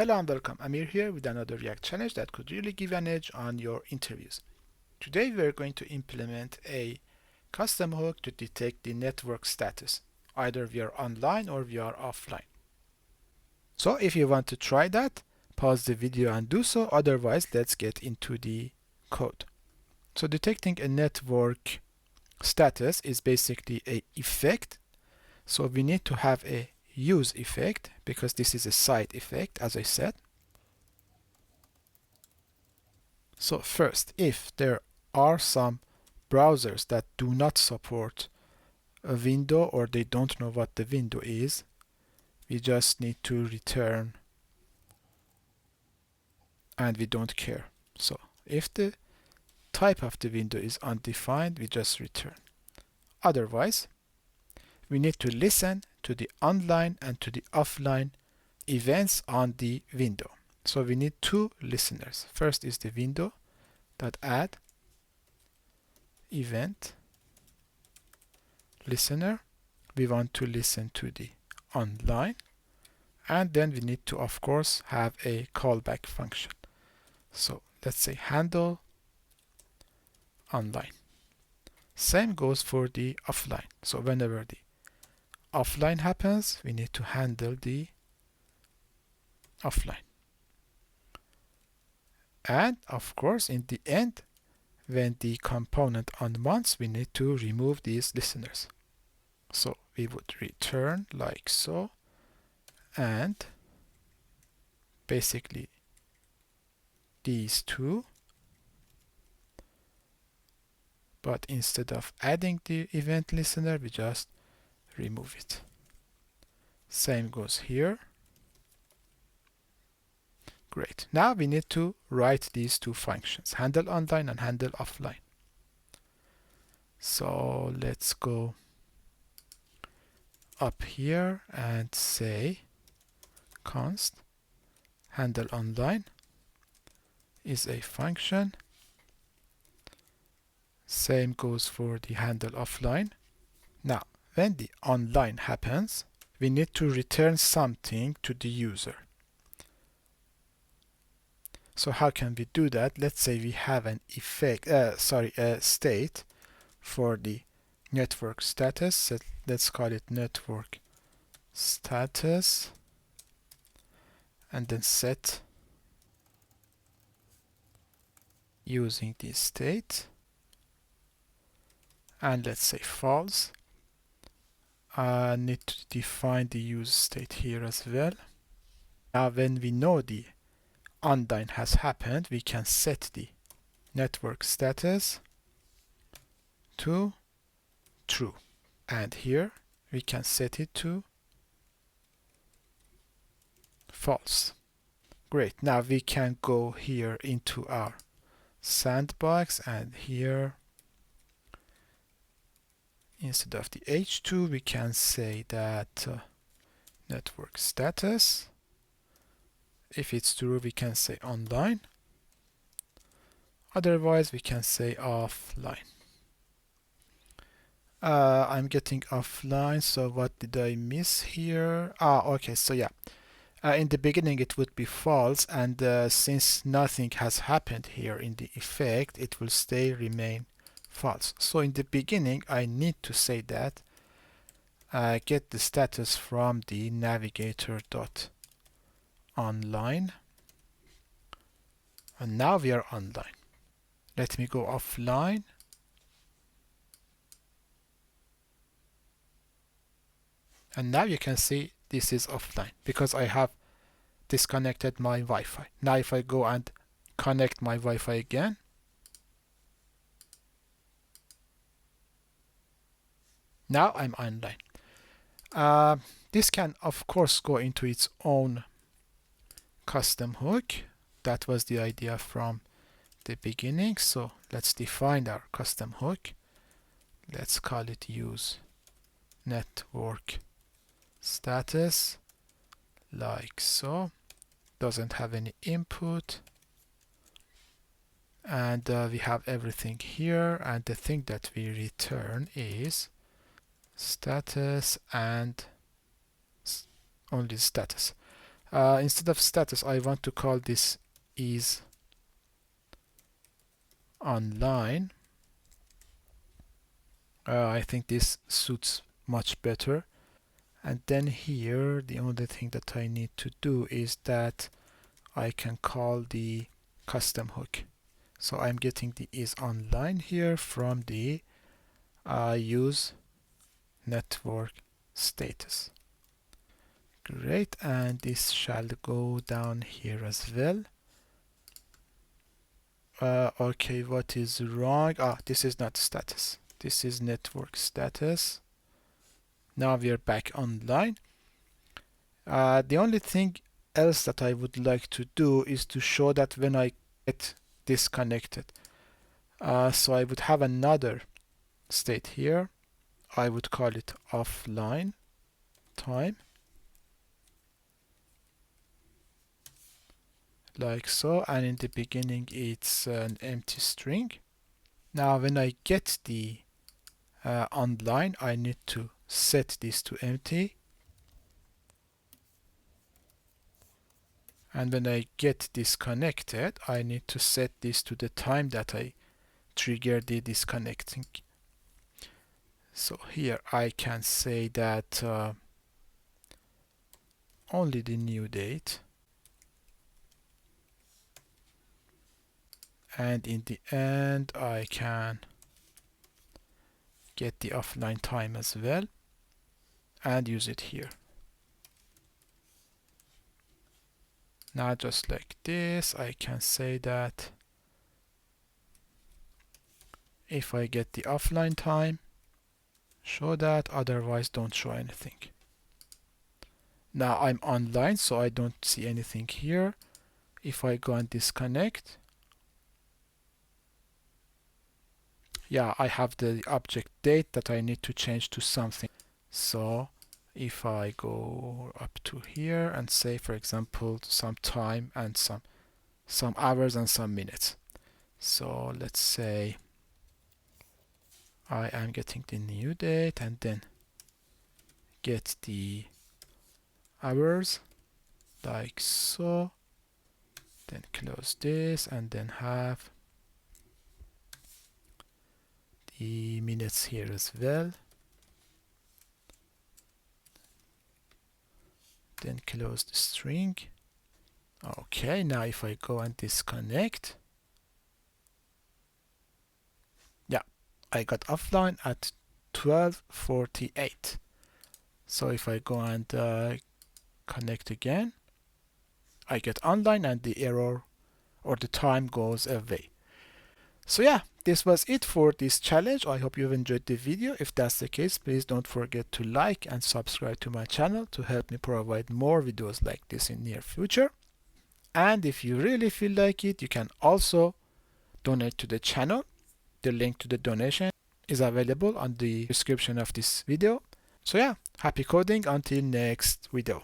Hello and welcome. Amir here with another React challenge that could really give an edge on your interviews. Today we are going to implement a custom hook to detect the network status. Either we are online or we are offline. So if you want to try that, pause the video and do so. Otherwise, let's get into the code. So detecting a network status is basically an effect. So we need to have a use effect because this is a side effect, as I said. So first, if there are some browsers that do not support a window or they don't know what the window is, we just need to return and we don't care. So if the type of the window is undefined, we just return. Otherwise, we need to listen to the online and to the offline events on the window. So we need two listeners. First is the window that add event listener. We want to listen to the online, and then we need to of course have a callback function. So let's say handle online. Same goes for the offline. So whenever the offline happens, we need to handle the offline. And of course in the end, when the component unwants, we need to remove these listeners. So we would return like so, and basically these two, but instead of adding the event listener, we just remove it. Same goes here. Great. Now we need to write these two functions, handle online and handle offline. So let's go up here and say const handle online is a function. Same goes for the handle offline. Now, when the online happens, we need to return something to the user. So how can we do that? Let's say we have an a state for the network status. So let's call it network status, and then set using this state, and let's say false. I need to define the use state here as well. Now when we know the online has happened, we can set the network status to true, and here we can set it to false. Great. Now we can go here into our sandbox, and here instead of the h2 we can say that network status, if it's true we can say online, otherwise we can say offline. I'm getting offline, so what did I miss here? Okay, so yeah, in the beginning it would be false, and since nothing has happened here in the effect, it will remain false. So in the beginning I need to say that get the status from the navigator.online, and now we are online. Let me go offline, and now you can see this is offline because I have disconnected my Wi-Fi. Now if I go and connect my Wi-Fi again, now I'm online. This can of course go into its own custom hook. That was the idea from the beginning. So let's define our custom hook. Let's call it use network status like so. Doesn't have any input, and we have everything here, and the thing that we return is status and only status. Instead of status, I want to call this is online. I think this suits much better. And then here, the only thing that I need to do is that I can call the custom hook. So I'm getting the is online here from the use network status. Great, and this shall go down here as well. Okay, what is wrong? This is not status. This is network status. Now we are back online. The only thing else that I would like to do is to show that when I get disconnected. So I would have another state here. I would call it offline time, like so, and in the beginning it's an empty string. Now when I get the online, I need to set this to empty, and when I get disconnected, I need to set this to the time that I trigger the disconnecting. So here I can say that only the new date, and in the end I can get the offline time as well and use it here. Now just like this, I can say that if I get the offline time, show that, otherwise don't show anything. Now I'm online, so I don't see anything here. If I go and disconnect, yeah, I have the object date that I need to change to something. So if I go up to here and say, for example, some time and some hours and some minutes. So let's say I am getting the new date and then get the hours like so, then close this and then have the minutes here as well, then close the string. Okay, now if I go and disconnect, yeah, I got offline at 12:48. So if I go and connect again, I get online and the error or the time goes away. So yeah, this was it for this challenge. I hope you've enjoyed the video. If that's the case, please don't forget to like and subscribe to my channel to help me provide more videos like this in near future. And if you really feel like it, you can also donate to the channel. The link to the donation is available on the description of this video. So yeah, happy coding until next video.